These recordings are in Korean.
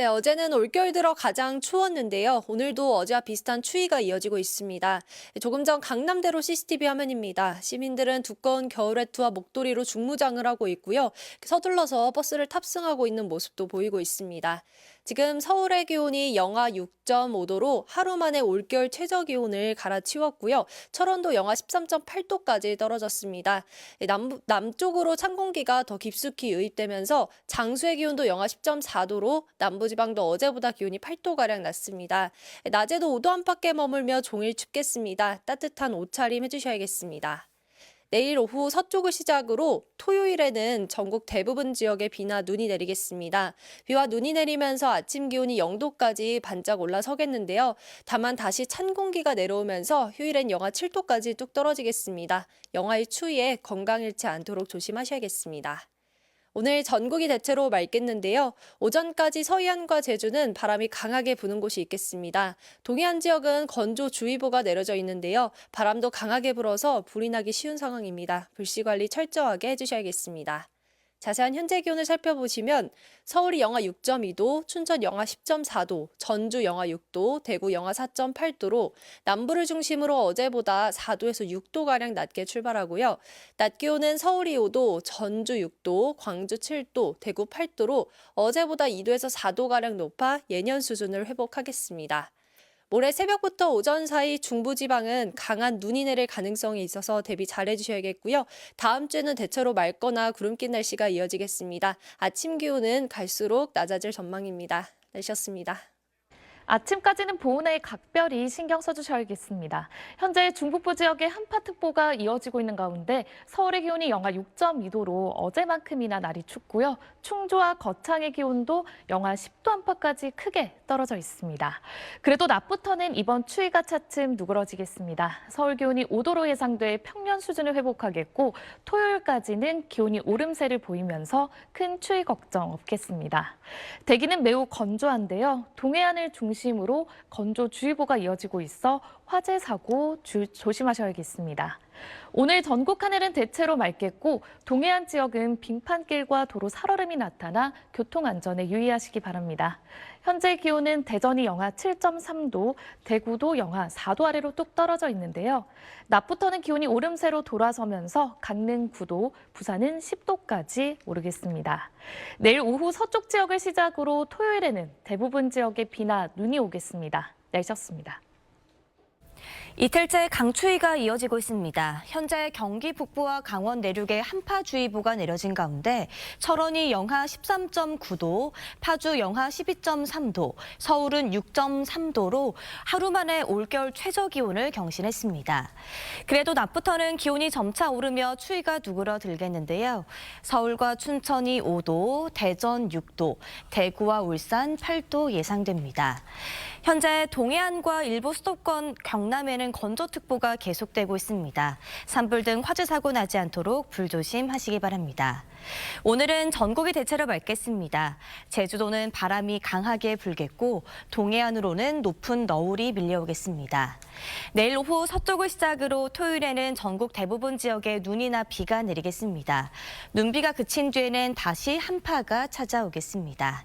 네, 어제는 올겨울 들어 가장 추웠는데요. 오늘도 어제와 비슷한 추위가 이어지고 있습니다. 조금 전 강남대로 CCTV 화면입니다. 시민들은 두꺼운 겨울 외투와 목도리로 중무장을 하고 있고요. 서둘러서 버스를 탑승하고 있는 모습도 보이고 있습니다. 지금 서울의 기온이 영하 6.5도로 하루 만에 올겨울 최저 기온을 갈아치웠고요. 철원도 영하 13.8도까지 떨어졌습니다. 남쪽으로 찬 공기가 더 깊숙이 유입되면서 장수의 기온도 영하 10.4도로 남부지방도 어제보다 기온이 8도가량 낮습니다. 낮에도 5도 안팎에 머물며 종일 춥겠습니다. 따뜻한 옷차림 해주셔야겠습니다. 내일 오후 서쪽을 시작으로 토요일에는 전국 대부분 지역에 비나 눈이 내리겠습니다. 비와 눈이 내리면서 아침 기온이 0도까지 반짝 올라서겠는데요. 다만 다시 찬 공기가 내려오면서 휴일엔 영하 7도까지 뚝 떨어지겠습니다. 영하의 추위에 건강 잃지 않도록 조심하셔야겠습니다. 오늘 전국이 대체로 맑겠는데요. 오전까지 서해안과 제주는 바람이 강하게 부는 곳이 있겠습니다. 동해안 지역은 건조주의보가 내려져 있는데요. 바람도 강하게 불어서 불이 나기 쉬운 상황입니다. 불씨 관리 철저하게 해주셔야겠습니다. 자세한 현재 기온을 살펴보시면 서울이 영하 6.2도, 춘천 영하 10.4도, 전주 영하 6도, 대구 영하 4.8도로 남부를 중심으로 어제보다 4도에서 6도가량 낮게 출발하고요. 낮 기온은 서울이 5도, 전주 6도, 광주 7도, 대구 8도로 어제보다 2도에서 4도가량 높아 예년 수준을 회복하겠습니다. 모레 새벽부터 오전 사이 중부지방은 강한 눈이 내릴 가능성이 있어서 대비 잘해주셔야겠고요. 다음 주에는 대체로 맑거나 구름 낀 날씨가 이어지겠습니다. 아침 기온은 갈수록 낮아질 전망입니다. 날씨였습니다. 아침까지는 보온에 각별히 신경 써주셔야겠습니다. 현재 중북부 지역에 한파특보가 이어지고 있는 가운데 서울의 기온이 영하 6.2도로 어제만큼이나 날이 춥고요. 충주와 거창의 기온도 영하 10도 안팎까지 크게 떨어져 있습니다. 그래도 낮부터는 이번 추위가 차츰 누그러지겠습니다. 서울 기온이 5도로 예상돼 평년 수준을 회복하겠고 토요일까지는 기온이 오름세를 보이면서 큰 추위 걱정 없겠습니다. 대기는 매우 건조한데요. 동해안을 중심으로 건조주의보가 이어지고 있어 화재 사고 조심하셔야겠습니다. 오늘 전국 하늘은 대체로 맑겠고 동해안 지역은 빙판길과 도로 살얼음이 나타나 교통안전에 유의하시기 바랍니다. 현재 기온은 대전이 영하 7.3도, 대구도 영하 4도 아래로 뚝 떨어져 있는데요. 낮부터는 기온이 오름세로 돌아서면서 강릉 9도, 부산은 10도까지 오르겠습니다. 내일 오후 서쪽 지역을 시작으로 토요일에는 대부분 지역에 비나 눈이 오겠습니다. 날씨였습니다. 이틀째 강추위가 이어지고 있습니다. 현재 경기 북부와 강원 내륙에 한파주의보가 내려진 가운데 철원이 영하 13.9도, 파주 영하 12.3도, 서울은 6.3도로 하루 만에 올겨울 최저 기온을 경신했습니다. 그래도 낮부터는 기온이 점차 오르며 추위가 누그러들겠는데요. 서울과 춘천이 5도, 대전 6도, 대구와 울산 8도 예상됩니다. 현재 동해안과 일부 수도권, 경남에는 건조특보가 계속되고 있습니다. 산불 등 화재 사고 나지 않도록 불조심하시기 바랍니다. 오늘은 전국이 대체로 맑겠습니다. 제주도는 바람이 강하게 불겠고 동해안으로는 높은 너울이 밀려오겠습니다. 내일 오후 서쪽을 시작으로 토요일에는 전국 대부분 지역에 눈이나 비가 내리겠습니다. 눈비가 그친 뒤에는 다시 한파가 찾아오겠습니다.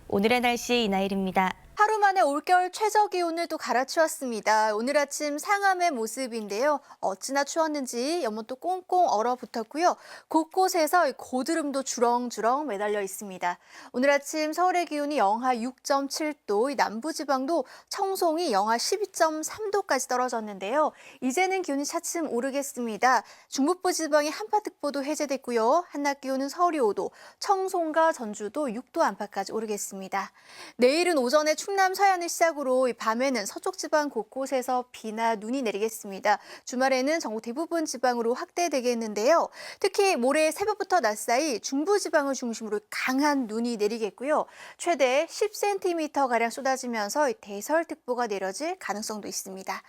오늘의 날씨 이나일입니다. 하루 만에 올겨울 최저 기온을 또 갈아치웠습니다. 오늘 아침 상암의 모습인데요. 어찌나 추웠는지 연못도 꽁꽁 얼어붙었고요. 곳곳에서 고드름도 주렁주렁 매달려 있습니다. 오늘 아침 서울의 기온이 영하 6.7도, 남부지방도 청송이 영하 12.3도까지 떨어졌는데요. 이제는 기온이 차츰 오르겠습니다. 중북부 지방의 한파특보도 해제됐고요. 한낮 기온은 서울이 5도, 청송과 전주도 6도 안팎까지 오르겠습니다. 내일은 오전에 충남 서해안을 시작으로 밤에는 서쪽 지방 곳곳에서 비나 눈이 내리겠습니다. 주말에는 전국 대부분 지방으로 확대되겠는데요. 특히 모레 새벽부터 낮 사이 중부 지방을 중심으로 강한 눈이 내리겠고요. 최대 10cm가량 쏟아지면서 대설특보가 내려질 가능성도 있습니다.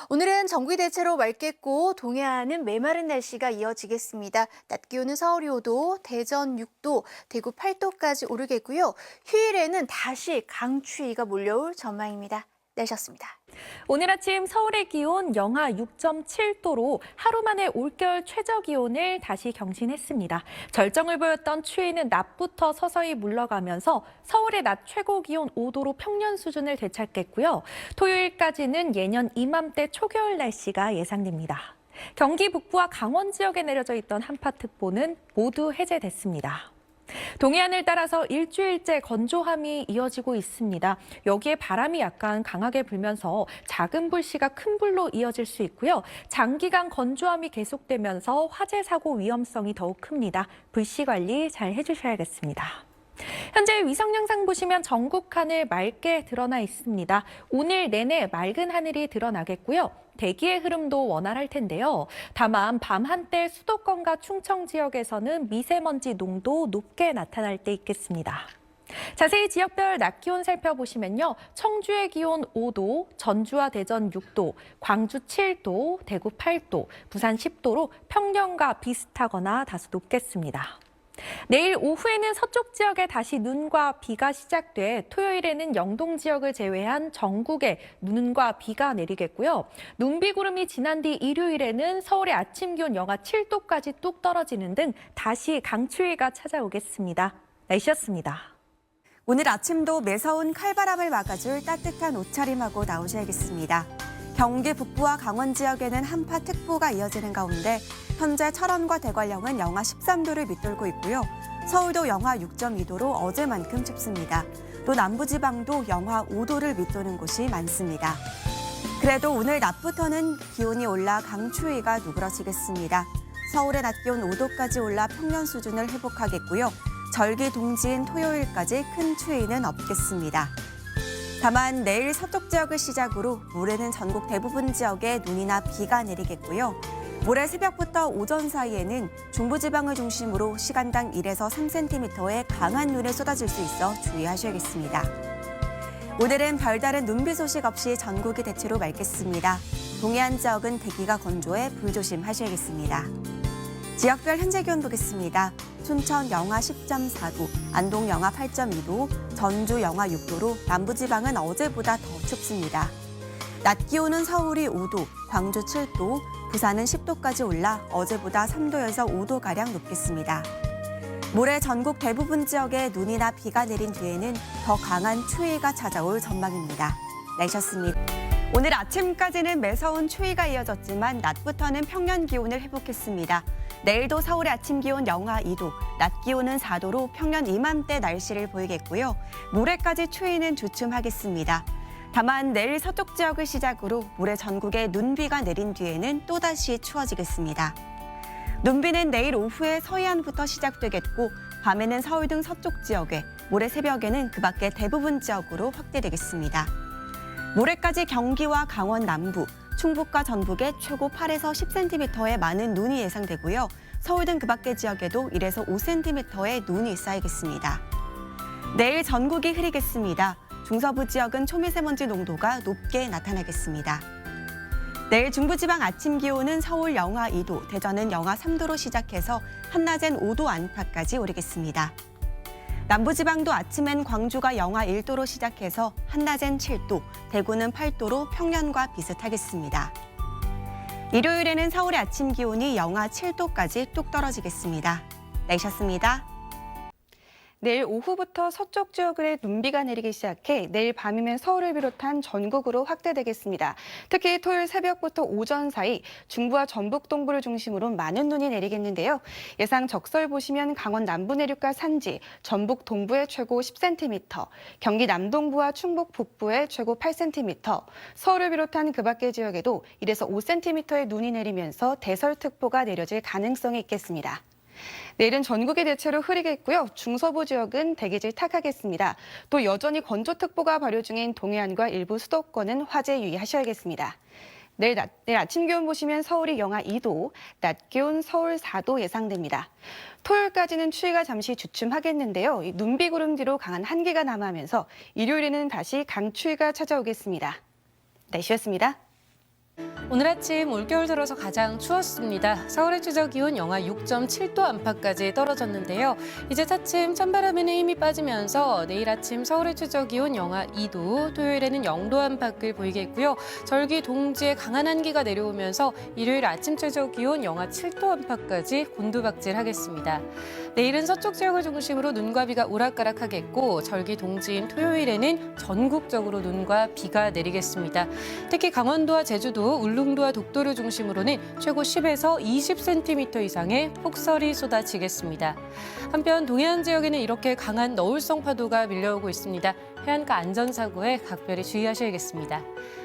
오늘은 전국이 대체로 맑겠고 동해안은 메마른 날씨가 이어지겠습니다. 낮 기온은 서울이 5도, 대전 6도, 대구 8도까지 오르겠고요. 휴일에는 다시 강추위가 몰려올 전망입니다. 내셨습니다. 오늘 아침 서울의 기온 영하 6.7도로 하루 만에 올겨울 최저 기온을 다시 경신했습니다. 절정을 보였던 추위는 낮부터 서서히 물러가면서 서울의 낮 최고 기온 5도로 평년 수준을 되찾겠고요. 토요일까지는 예년 이맘때 초겨울 날씨가 예상됩니다. 경기 북부와 강원 지역에 내려져 있던 한파특보는 모두 해제됐습니다. 동해안을 따라서 일주일째 건조함이 이어지고 있습니다. 여기에 바람이 약간 강하게 불면서 작은 불씨가 큰 불로 이어질 수 있고요. 장기간 건조함이 계속되면서 화재 사고 위험성이 더욱 큽니다. 불씨 관리 잘 해주셔야겠습니다. 현재 위성 영상 보시면 전국 하늘 맑게 드러나 있습니다. 오늘 내내 맑은 하늘이 드러나겠고요. 대기의 흐름도 원활할 텐데요. 다만 밤 한때 수도권과 충청 지역에서는 미세먼지 농도 높게 나타날 때 있겠습니다. 자세히 지역별 낮 기온 살펴보시면요. 청주의 기온 5도, 전주와 대전 6도, 광주 7도, 대구 8도, 부산 10도로 평년과 비슷하거나 다소 높겠습니다. 내일 오후에는 서쪽 지역에 다시 눈과 비가 시작돼 토요일에는 영동 지역을 제외한 전국에 눈과 비가 내리겠고요. 눈비구름이 지난 뒤 일요일에는 서울의 아침 기온 영하 7도까지 뚝 떨어지는 등 다시 강추위가 찾아오겠습니다. 날씨였습니다. 오늘 아침도 매서운 칼바람을 막아줄 따뜻한 옷차림하고 나오셔야겠습니다. 경기 북부와 강원 지역에는 한파특보가 이어지는 가운데 현재 철원과 대관령은 영하 13도를 밑돌고 있고요. 서울도 영하 6.2도로 어제만큼 춥습니다. 또 남부지방도 영하 5도를 밑도는 곳이 많습니다. 그래도 오늘 낮부터는 기온이 올라 강추위가 누그러지겠습니다. 서울의 낮 기온 5도까지 올라 평년 수준을 회복하겠고요. 절기 동지인 토요일까지 큰 추위는 없겠습니다. 다만 내일 서쪽 지역을 시작으로 모레는 전국 대부분 지역에 눈이나 비가 내리겠고요. 모레 새벽부터 오전 사이에는 중부지방을 중심으로 시간당 1에서 3cm의 강한 눈이 쏟아질 수 있어 주의하셔야겠습니다. 오늘은 별다른 눈비 소식 없이 전국이 대체로 맑겠습니다. 동해안 지역은 대기가 건조해 불조심하셔야겠습니다. 지역별 현재 기온 보겠습니다. 춘천 영하 10.4도, 안동 영하 8.2도, 전주 영하 6도로 남부지방은 어제보다 더 춥습니다. 낮 기온은 서울이 5도, 광주 7도, 부산은 10도까지 올라 어제보다 3도에서 5도가량 높겠습니다. 모레 전국 대부분 지역에 눈이나 비가 내린 뒤에는 더 강한 추위가 찾아올 전망입니다. 날씨였습니다. 오늘 아침까지는 매서운 추위가 이어졌지만 낮부터는 평년 기온을 회복했습니다. 내일도 서울의 아침 기온 영하 2도, 낮 기온은 4도로 평년 이맘때 날씨를 보이겠고요. 모레까지 추위는 주춤하겠습니다. 다만 내일 서쪽 지역을 시작으로 모레 전국에 눈비가 내린 뒤에는 또다시 추워지겠습니다. 눈비는 내일 오후에 서해안부터 시작되겠고 밤에는 서울 등 서쪽 지역에, 모레 새벽에는 그 밖의 대부분 지역으로 확대되겠습니다. 모레까지 경기와 강원 남부, 충북과 전북에 최고 8에서 10cm의 많은 눈이 예상되고요. 서울 등 그 밖의 지역에도 1에서 5cm의 눈이 쌓이겠습니다. 내일 전국이 흐리겠습니다. 중서부 지역은 초미세먼지 농도가 높게 나타나겠습니다. 내일 중부지방 아침 기온은 서울 영하 2도, 대전은 영하 3도로 시작해서 한낮엔 5도 안팎까지 오르겠습니다. 남부지방도 아침엔 광주가 영하 1도로 시작해서 한낮엔 7도, 대구는 8도로 평년과 비슷하겠습니다. 일요일에는 서울의 아침 기온이 영하 7도까지 뚝 떨어지겠습니다. 날씨였습니다. 내일 오후부터 서쪽 지역에 눈비가 내리기 시작해 내일 밤이면 서울을 비롯한 전국으로 확대되겠습니다. 특히 토요일 새벽부터 오전 사이 중부와 전북 동부를 중심으로 많은 눈이 내리겠는데요. 예상 적설 보시면 강원 남부 내륙과 산지, 전북 동부에 최고 10cm, 경기 남동부와 충북 북부에 최고 8cm, 서울을 비롯한 그 밖의 지역에도 1에서 5cm의 눈이 내리면서 대설특보가 내려질 가능성이 있겠습니다. 내일은 전국이 대체로 흐리겠고요. 중서부 지역은 대기질 탁하겠습니다. 또 여전히 건조특보가 발효 중인 동해안과 일부 수도권은 화재 유의하셔야겠습니다. 내일 아침 기온 보시면 서울이 영하 2도, 낮 기온 서울 4도 예상됩니다. 토요일까지는 추위가 잠시 주춤하겠는데요. 눈비구름 뒤로 강한 한기가 남하면서 일요일에는 다시 강추위가 찾아오겠습니다. 날씨였습니다. 오늘 아침 올겨울 들어서 가장 추웠습니다. 서울의 최저 기온 영하 6.7도 안팎까지 떨어졌는데요. 이제 차츰 찬바람에는 힘이 빠지면서 내일 아침 서울의 최저 기온 영하 2도, 토요일에는 0도 안팎을 보이겠고요. 절기 동지에 강한 한기가 내려오면서 일요일 아침 최저 기온 영하 7도 안팎까지 곤두박질하겠습니다. 내일은 서쪽 지역을 중심으로 눈과 비가 오락가락하겠고 절기 동지인 토요일에는 전국적으로 눈과 비가 내리겠습니다. 특히 강원도와 제주도, 울릉도와 독도를 중심으로는 최고 10에서 20cm 이상의 폭설이 쏟아지겠습니다. 한편 동해안 지역에는 이렇게 강한 너울성 파도가 밀려오고 있습니다. 해안가 안전사고에 각별히 주의하셔야겠습니다.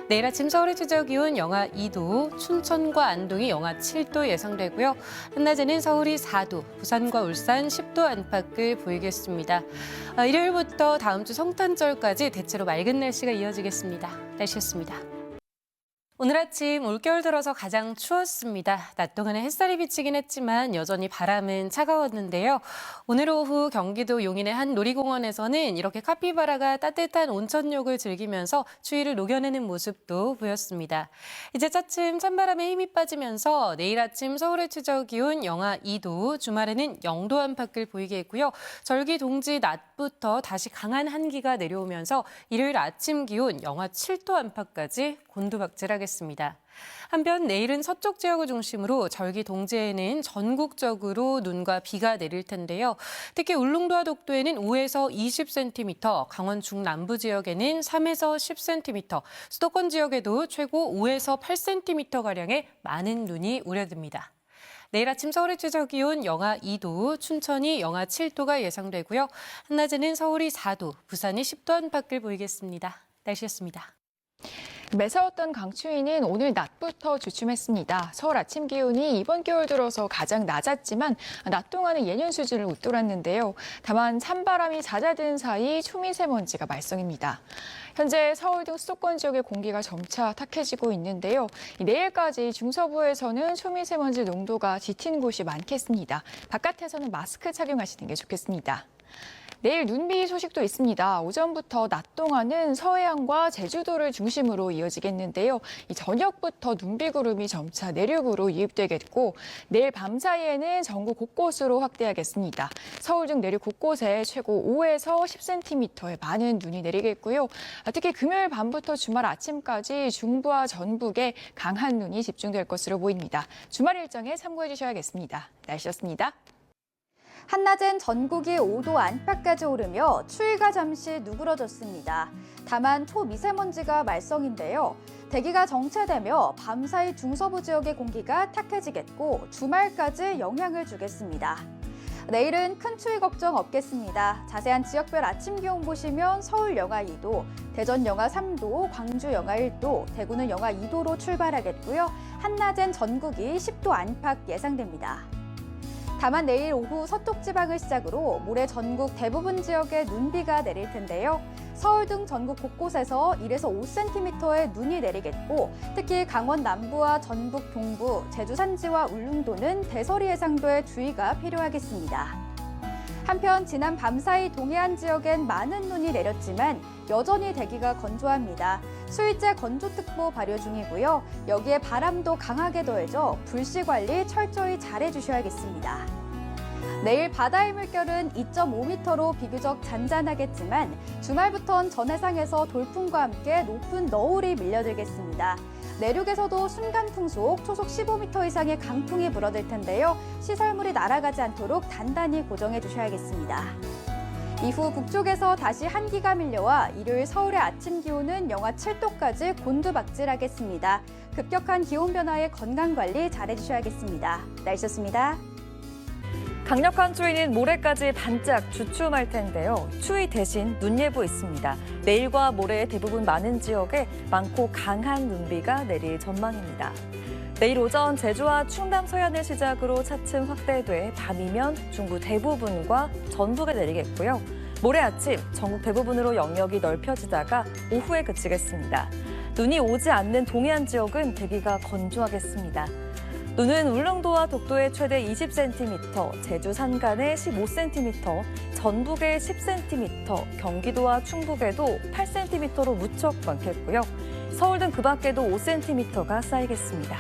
내일 아침 서울의 최저 기온 영하 2도, 춘천과 안동이 영하 7도 예상되고요. 한낮에는 서울이 4도, 부산과 울산 10도 안팎을 보이겠습니다. 일요일부터 다음 주 성탄절까지 대체로 맑은 날씨가 이어지겠습니다. 날씨였습니다. 오늘 아침 올겨울 들어서 가장 추웠습니다. 낮 동안에 햇살이 비치긴 했지만 여전히 바람은 차가웠는데요. 오늘 오후 경기도 용인의 한 놀이공원에서는 이렇게 카피바라가 따뜻한 온천욕을 즐기면서 추위를 녹여내는 모습도 보였습니다. 이제 차츰 찬바람에 힘이 빠지면서 내일 아침 서울의 최저 기온 영하 2도, 주말에는 0도 안팎을 보이겠고요. 절기 동지 낮부터 다시 강한 한기가 내려오면서 일요일 아침 기온 영하 7도 안팎까지 곤두박질하겠습니다. 한편 내일은 서쪽 지역을 중심으로 절기 동지에는 전국적으로 눈과 비가 내릴 텐데요. 특히 울릉도와 독도에는 5에서 20cm, 강원 중남부 지역에는 3에서 10cm, 수도권 지역에도 최고 5에서 8cm가량의 많은 눈이 우려됩니다. 내일 아침 서울의 최저 기온 영하 2도, 춘천이 영하 7도가 예상되고요. 한낮에는 서울이 4도, 부산이 10도 안팎을 보이겠습니다. 날씨였습니다. 매서웠던 강추위는 오늘 낮부터 주춤했습니다. 서울 아침 기온이 이번 겨울 들어서 가장 낮았지만 낮 동안은 예년 수준을 웃돌았는데요. 다만 찬바람이 잦아든 사이 초미세먼지가 말썽입니다. 현재 서울 등 수도권 지역의 공기가 점차 탁해지고 있는데요. 내일까지 중서부에서는 초미세먼지 농도가 짙은 곳이 많겠습니다. 바깥에서는 마스크 착용하시는 게 좋겠습니다. 내일 눈비 소식도 있습니다. 오전부터 낮 동안은 서해안과 제주도를 중심으로 이어지겠는데요. 이 저녁부터 눈비 구름이 점차 내륙으로 유입되겠고 내일 밤 사이에는 전국 곳곳으로 확대하겠습니다. 서울 등 내륙 곳곳에 최고 5에서 10cm의 많은 눈이 내리겠고요. 특히 금요일 밤부터 주말 아침까지 중부와 전북에 강한 눈이 집중될 것으로 보입니다. 주말 일정에 참고해 주셔야겠습니다. 날씨였습니다. 한낮엔 전국이 5도 안팎까지 오르며 추위가 잠시 누그러졌습니다. 다만 초미세먼지가 말썽인데요. 대기가 정체되며 밤사이 중서부 지역의 공기가 탁해지겠고 주말까지 영향을 주겠습니다. 내일은 큰 추위 걱정 없겠습니다. 자세한 지역별 아침 기온 보시면 서울 영하 2도, 대전 영하 3도, 광주 영하 1도, 대구는 영하 2도로 출발하겠고요. 한낮엔 전국이 10도 안팎 예상됩니다. 다만 내일 오후 서쪽 지방을 시작으로 모레 전국 대부분 지역에 눈비가 내릴 텐데요. 서울 등 전국 곳곳에서 1에서 5cm의 눈이 내리겠고 특히 강원 남부와 전북 동부, 제주 산지와 울릉도는 대설이 예상돼 주의가 필요하겠습니다. 한편 지난 밤사이 동해안 지역엔 많은 눈이 내렸지만 여전히 대기가 건조합니다. 수일제 건조특보 발효 중이고요. 여기에 바람도 강하게 더해져 불씨 관리 철저히 잘해주셔야겠습니다. 내일 바다의 물결은 2.5m로 비교적 잔잔하겠지만 주말부턴 전해상에서 돌풍과 함께 높은 너울이 밀려들겠습니다. 내륙에서도 순간풍속 초속 15m 이상의 강풍이 불어들 텐데요. 시설물이 날아가지 않도록 단단히 고정해 주셔야겠습니다. 이후 북쪽에서 다시 한기가 밀려와 일요일 서울의 아침 기온은 영하 7도까지 곤두박질하겠습니다. 급격한 기온 변화에 건강관리 잘해주셔야겠습니다. 날씨였습니다. 강력한 추위는 모레까지 반짝 주춤할 텐데요. 추위 대신 눈 예보 있습니다. 내일과 모레 대부분 많은 지역에 많고 강한 눈비가 내릴 전망입니다. 내일 오전 제주와 충남 서해안을 시작으로 차츰 확대돼 밤이면 중부 대부분과 전북에 내리겠고요. 모레 아침 전국 대부분으로 영역이 넓혀지다가 오후에 그치겠습니다. 눈이 오지 않는 동해안 지역은 대기가 건조하겠습니다. 눈은 울릉도와 독도에 최대 20cm, 제주 산간에 15cm, 전북에 10cm, 경기도와 충북에도 8cm로 무척 많겠고요. 서울 등 그 밖에도 5cm가 쌓이겠습니다.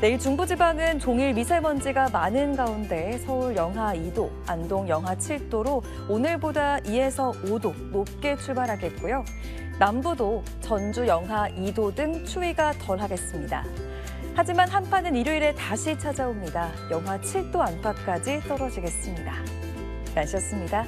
내일 중부지방은 종일 미세먼지가 많은 가운데 서울 영하 2도, 안동 영하 7도로 오늘보다 2에서 5도 높게 출발하겠고요. 남부도 전주 영하 2도 등 추위가 덜하겠습니다. 하지만 한파는 일요일에 다시 찾아옵니다. 영하 7도 안팎까지 떨어지겠습니다. 날씨였습니다.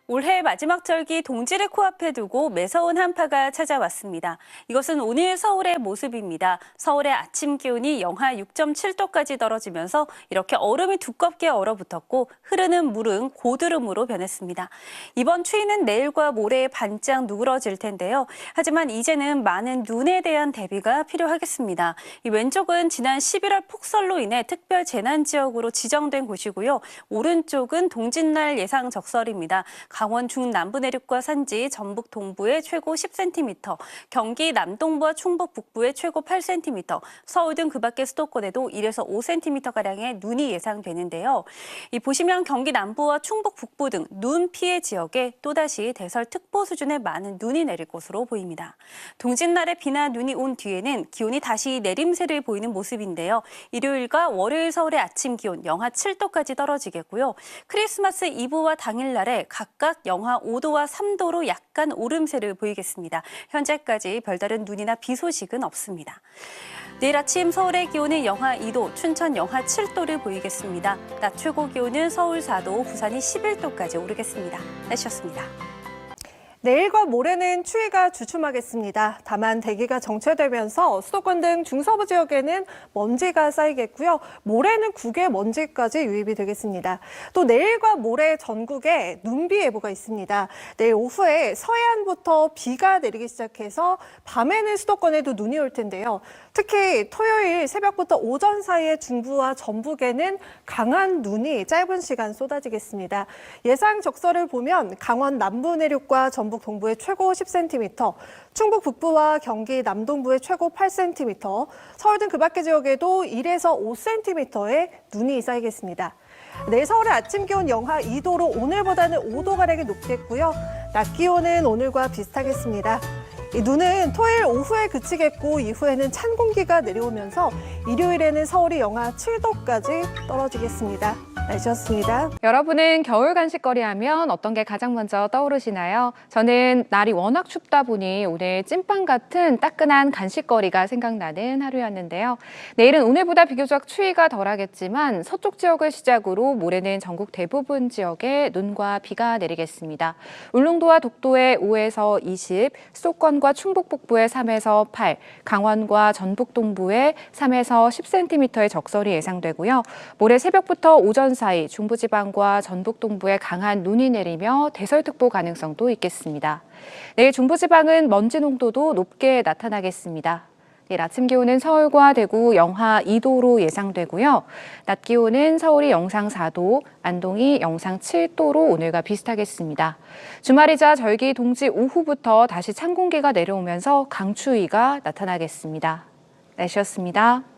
올해 마지막 절기 동지를 코앞에 두고 매서운 한파가 찾아왔습니다. 이것은 오늘 서울의 모습입니다. 서울의 아침 기온이 영하 6.7도까지 떨어지면서 이렇게 얼음이 두껍게 얼어붙었고 흐르는 물은 고드름으로 변했습니다. 이번 추위는 내일과 모레 반짝 누그러질 텐데요. 하지만 이제는 많은 눈에 대한 대비가 필요하겠습니다. 이 왼쪽은 지난 11월 폭설로 인해 특별 재난 지역으로 지정된 곳이고요. 오른쪽은 동짓날 예상 적설입니다. 강원 중남부 내륙과 산지, 전북 동부에 최고 10cm, 경기 남동부와 충북 북부에 최고 8cm, 서울 등 그 밖의 수도권에도 1에서 5cm가량의 눈이 예상되는데요. 보시면 경기 남부와 충북 북부 등 눈 피해 지역에 또다시 대설특보 수준의 많은 눈이 내릴 것으로 보입니다. 동짓날에 비나 눈이 온 뒤에는 기온이 다시 내림세를 보이는 모습인데요. 일요일과 월요일 서울의 아침 기온 영하 7도까지 떨어지겠고요. 크리스마스 이브와 당일날에 각각 영하 5도와 3도로 약간 오름세를 보이겠습니다. 현재까지 별다른 눈이나 비 소식은 없습니다. 내일 아침 서울의 기온은 영하 2도, 춘천 영하 7도를 보이겠습니다. 낮 최고 기온은 서울 4도, 부산이 11도까지 오르겠습니다. 날씨였습니다. 내일과 모레는 추위가 주춤하겠습니다. 다만 대기가 정체되면서 수도권 등 중서부 지역에는 먼지가 쌓이겠고요. 모레는 국외 먼지까지 유입이 되겠습니다. 또 내일과 모레 전국에 눈비 예보가 있습니다. 내일 오후에 서해안부터 비가 내리기 시작해서 밤에는 수도권에도 눈이 올 텐데요. 특히 토요일 새벽부터 오전 사이에 중부와 전북에는 강한 눈이 짧은 시간 쏟아지겠습니다. 예상 적설을 보면 강원 남부 내륙과 전북 동부의 최고 10cm, 충북 북부와 경기 남동부의 최고 8cm, 서울 등 그 밖의 지역에도 1에서 5cm의 눈이 쌓이겠습니다. 내일 서울의 아침 기온 영하 2도로 오늘보다는 5도가량이 높겠고요. 낮 기온은 오늘과 비슷하겠습니다. 이 눈은 토요일 오후에 그치겠고 이후에는 찬 공기가 내려오면서 일요일에는 서울이 영하 7도까지 떨어지겠습니다. 날씨였습니다. 여러분은 겨울 간식거리 하면 어떤 게 가장 먼저 떠오르시나요? 저는 날이 워낙 춥다 보니 오늘 찐빵 같은 따끈한 간식거리가 생각나는 하루였는데요. 내일은 오늘보다 비교적 추위가 덜하겠지만 서쪽 지역을 시작으로 모레는 전국 대부분 지역에 눈과 비가 내리겠습니다. 울릉도와 독도에 5에서 20, 수도권과 충북 북부에 3에서 8, 강원과 전북 동부에 3에서 10cm의 적설이 예상되고요. 모레 새벽부터 오전 사이 중부지방과 전북 동부에 강한 눈이 내리며 대설특보 가능성도 있겠습니다. 내일 중부지방은 먼지 농도도 높게 나타나겠습니다. 내일 아침 기온은 서울과 대구 영하 2도로 예상되고요. 낮 기온은 서울이 영상 4도, 안동이 영상 7도로 오늘과 비슷하겠습니다. 주말이자 절기 동지 오후부터 다시 찬 공기가 내려오면서 강추위가 나타나겠습니다. 날씨였습니다.